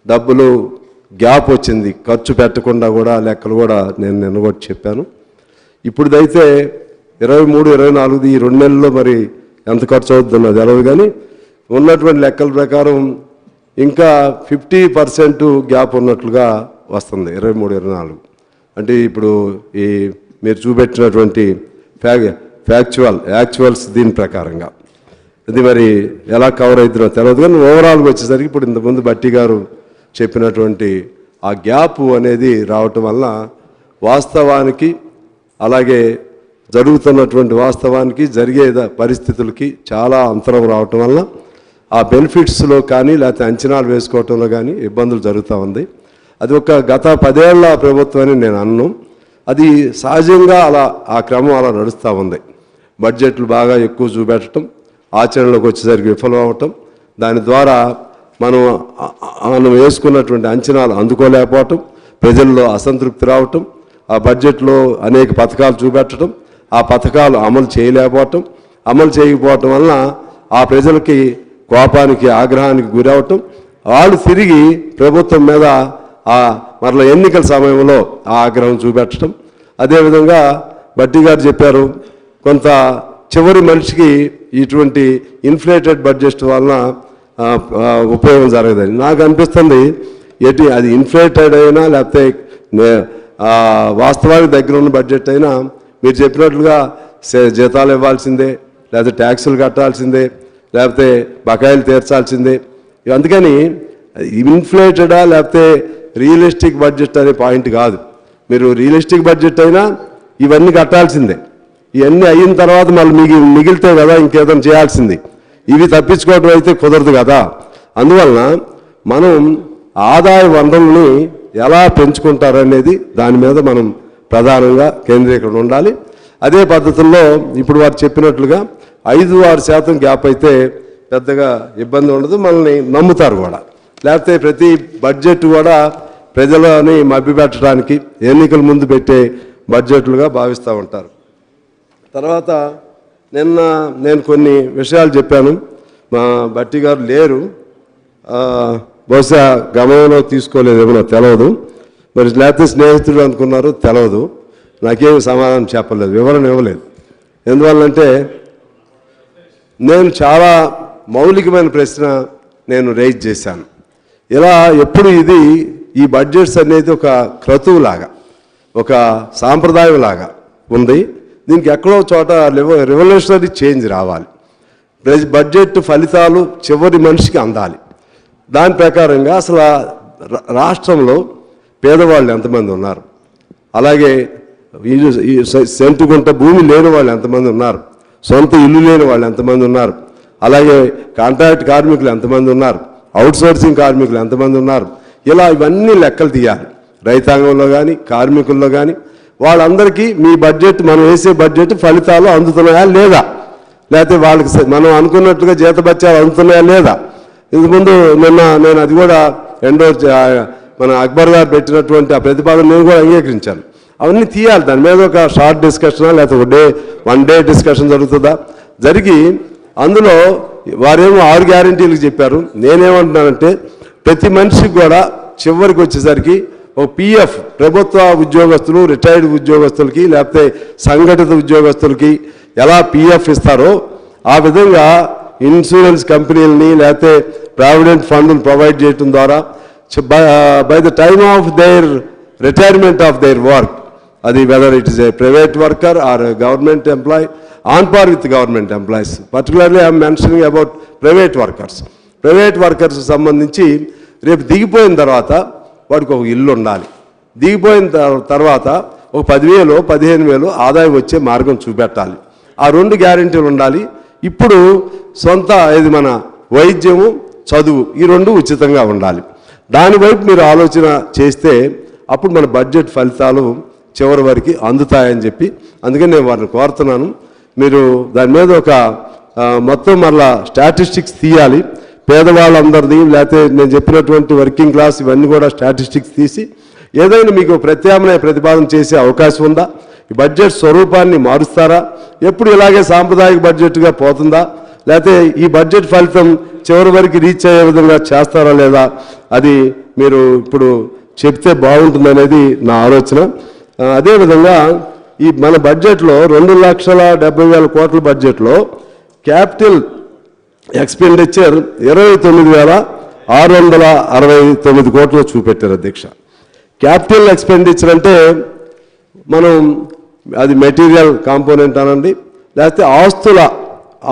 డబ్బులు గ్యాప్ వచ్చింది, ఖర్చు పెట్టకుండా కూడా లెక్కలు కూడా నేను నిన్న కూడా చెప్పాను. ఇప్పుడుదైతే 23-24 ఈ 2 నెలల్లో మరి ఎంత ఖర్చు అవుతుందో తెలియదు, కానీ ఉన్నటువంటి లెక్కల ప్రకారం ఇంకా 50% గ్యాప్ ఉన్నట్లుగా వస్తుంది 23-24. అంటే ఇప్పుడు ఈ మీరు చూపెట్టినటువంటి యాక్చువల్స్ దీని ప్రకారంగా ఇది మరి ఎలా కవర్ అవుతుందో తెలియదు, కానీ ఓవరాల్గా వచ్చేసరికి ఇప్పుడు ఇంతకుముందు బట్టి గారు చెప్పినటువంటి ఆ గ్యాప్ అనేది రావటం వల్ల వాస్తవానికి అలాగే జరుగుతున్నటువంటి వాస్తవానికి జరిగే పరిస్థితులకి చాలా అంతరం రావటం వల్ల ఆ బెనిఫిట్స్లో కానీ లేకపోతే అంచనాలు వేసుకోవటంలో కానీ ఇబ్బందులు జరుగుతూ ఉంది. అది ఒక గత 10 ఏళ్ల ప్రభుత్వం అని నేను అన్నాను. అది సహజంగా ఆ క్రమం అలా నడుస్తూ ఉంది. బడ్జెట్లు బాగా ఎక్కువ చూపెట్టడం, ఆచరణలోకి వచ్చేసరికి విఫలం అవ్వటం, దాని ద్వారా మనం వేసుకున్నటువంటి అంచనాలు అందుకోలేకపోవటం, ప్రజల్లో అసంతృప్తి రావటం, ఆ బడ్జెట్లో అనేక పథకాలు చూపెట్టడం, ఆ పథకాలు అమలు చేయకపోవటం వలన ఆ ప్రజలకి కోపానికి ఆగ్రహానికి గురవటం, వాళ్ళు తిరిగి ప్రభుత్వం మీద మరల ఎన్నికల సమయంలో ఆ ఆగ్రహం చూపెట్టడం. అదేవిధంగా బట్టి గారు చెప్పారు, కొంత చివరి మనిషికి ఇటువంటి ఇన్ఫ్లేటెడ్ బడ్జెట్ వలన ఉపయోగం జరగదని నాకు అనిపిస్తుంది. అది ఇన్ఫ్లేటెడ్ అయినా లేకపోతే వాస్తవానికి దగ్గర ఉన్న బడ్జెట్ అయినా మీరు చెప్పినట్లుగా జీతాలు ఇవ్వాల్సిందే, లేకపోతే ట్యాక్సులు కట్టాల్సిందే, లేకపోతే బకాయిలు తీర్చాల్సిందే. అందుకని ఇన్ఫ్లేటెడా లేకపోతే రియలిస్టిక్ బడ్జెట్ అనే పాయింట్ కాదు. మీరు రియలిస్టిక్ బడ్జెట్ అయినా ఇవన్నీ కట్టాల్సిందే. ఇవన్నీ అయిన తర్వాత మళ్ళీ మిగిలితే కదా ఇంకేదైనా చేయాల్సింది. ఇవి తప్పించుకోవడం అయితే కుదరదు కదా. అందువలన మనం ఆదాయ వనరుల్ని ఎలా పెంచుకుంటారనేది దాని మీద మనం ప్రధానంగా కేంద్రీకరణ ఉండాలి. అదే పద్ధతుల్లో ఇప్పుడు వారు చెప్పినట్లుగా 5-6% గ్యాప్ అయితే పెద్దగా ఇబ్బంది ఉండదు, మనల్ని నమ్ముతారు కూడా. లేకపోతే ప్రతి బడ్జెట్ కూడా ప్రజలని మభ్యపెట్టడానికి ఎన్నికల ముందు పెట్టే బడ్జెట్లుగా భావిస్తూ ఉంటారు. తర్వాత నేను కొన్ని విషయాలు చెప్పాను, మా బట్టి గారు లేరు, బహుశా గమనంలో తీసుకోలేదేమో తెలియదు, మరి లేకపోతే స్నేహితుడు అనుకున్నారు తెలియదు, నాకేం సమాధానం చెప్పలేదు, వివరణ ఇవ్వలేదు. ఎందువల్లంటే నేను చాలా మౌలికమైన ప్రశ్న నేను రైజ్ చేశాను. ఇలా ఎప్పుడు ఈ బడ్జెట్స్ అనేది ఒక క్రతువులాగా, ఒక సాంప్రదాయంలాగా ఉంది. దీనికి ఎక్కడో చోట రెవల్యూషనరీ చేంజ్ రావాలి. బడ్జెట్ ఫలితాలు చివరి మనిషికి అందాలి. దాని ప్రకారంగా అసలు రాష్ట్రంలో పేదవాళ్ళు ఎంతమంది ఉన్నారు, అలాగే సెంటుగుంట భూమి లేని వాళ్ళు ఎంతమంది ఉన్నారు, సొంత ఇల్లు లేని వాళ్ళు ఎంతమంది ఉన్నారు, అలాగే కాంట్రాక్ట్ కార్మికులు ఎంతమంది ఉన్నారు, అవుట్సోర్సింగ్ కార్మికులు ఎంతమంది ఉన్నారు, ఇలా ఇవన్నీ లెక్కలు తీయాలి. రైతాంగంలో కానీ కార్మికుల్లో కానీ వాళ్ళందరికీ మీ బడ్జెట్, మనం వేసే బడ్జెట్ ఫలితాలు అందుతున్నాయా లేదా, లేకపోతే వాళ్ళకి మనం అనుకున్నట్టుగా జీతభత్యాలు అందుతున్నాయా లేదా. ఇంతకుముందు నేను అది కూడా మన అక్బర్ గారు పెట్టినటువంటి ఆ ప్రతిపాదన నేను కూడా అంగీకరించాను. అవన్నీ తీయాలి. దాని మీద ఒక షార్ట్ డిస్కషనా లేకపోతే వన్ డే డిస్కషన్ జరుగుతుందా, జరిగి అందులో వారేమో 6 గ్యారంటీలకు చెప్పారు. నేనేమంటున్నానంటే ప్రతి మనిషికి కూడా చివరికి వచ్చేసరికి ఓ పిఎఫ్, ప్రభుత్వ ఉద్యోగస్తులు రిటైర్డ్ ఉద్యోగస్తులకి లేకపోతే సంఘటిత ఉద్యోగస్తులకి ఎలా పిఎఫ్ ఇస్తారో ఆ విధంగా ఇన్సూరెన్స్ కంపెనీలని లేకపోతే ప్రావిడెంట్ ఫండ్లు ప్రొవైడ్ చేయడం ద్వారా by the time of their retirement of their work, అది whether it is a private worker or government employee, on par with government employees. Particularly I'm mentioning about private workers సంబంధించి రేపు దిగిపోయిన తర్వాత వాడికి ఒక ఇల్లు ఉండాలి. దిగిపోయిన తర్వాత ఒక 10,000 15,000 ఆదాయం వచ్చే మార్గం చూపెట్టాలి. ఆ 2 గ్యారెంటీలు ఉండాలి. ఇప్పుడు ఇది మన వైద్యము, చదువు, ఈ 2 ఉచితంగా ఉండాలి. దానివైపు మీరు ఆలోచన చేస్తే అప్పుడు మన బడ్జెట్ ఫలితాలు చివరి వరకు అందుతాయని చెప్పి, అందుకని నేను వారిని కోరుతున్నాను, మీరు దాని మీద ఒక మొత్తం మరలా స్టాటిస్టిక్స్ తీయాలి. పేదవాళ్ళందరిది లేకపోతే నేను చెప్పినటువంటి వర్కింగ్ క్లాస్ ఇవన్నీ కూడా స్టాటిస్టిక్స్ తీసి ఏదైనా మీకు ప్రత్యామ్నాయ ప్రతిపాదన చేసే అవకాశం ఉందా, ఈ బడ్జెట్ స్వరూపాన్ని మారుస్తారా, ఎప్పుడు ఇలాగే సాంప్రదాయిక బడ్జెట్గా పోతుందా, లేకపోతే ఈ బడ్జెట్ ఫలితం చివరి వరకు రీచ్ అయ్యే విధంగా చేస్తారా లేదా, అది మీరు ఇప్పుడు చెప్తే బాగుంటుందనేది నా ఆలోచన. అదేవిధంగా ఈ మన బడ్జెట్లో 2,70,000 కోట్ల బడ్జెట్లో క్యాపిటల్ ఎక్స్పెండిచర్ 29,669 కోట్లు చూపెట్టారు అధ్యక్ష. క్యాపిటల్ ఎక్స్పెండిచర్ అంటే మనం అది మెటీరియల్ కాంపోనెంట్ అనండి, లేకపోతే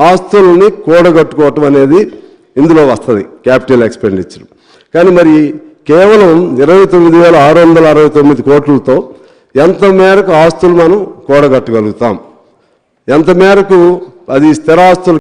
ఆస్తుల్ని కూడగట్టుకోవటం అనేది ఇందులో వస్తుంది క్యాపిటల్ ఎక్స్పెండిచర్. కానీ మరి కేవలం 29,669 కోట్లతో ఎంత మేరకు ఆస్తులు మనం కూడగట్టగలుగుతాం, ఎంత మేరకు అది స్థిరాస్తులు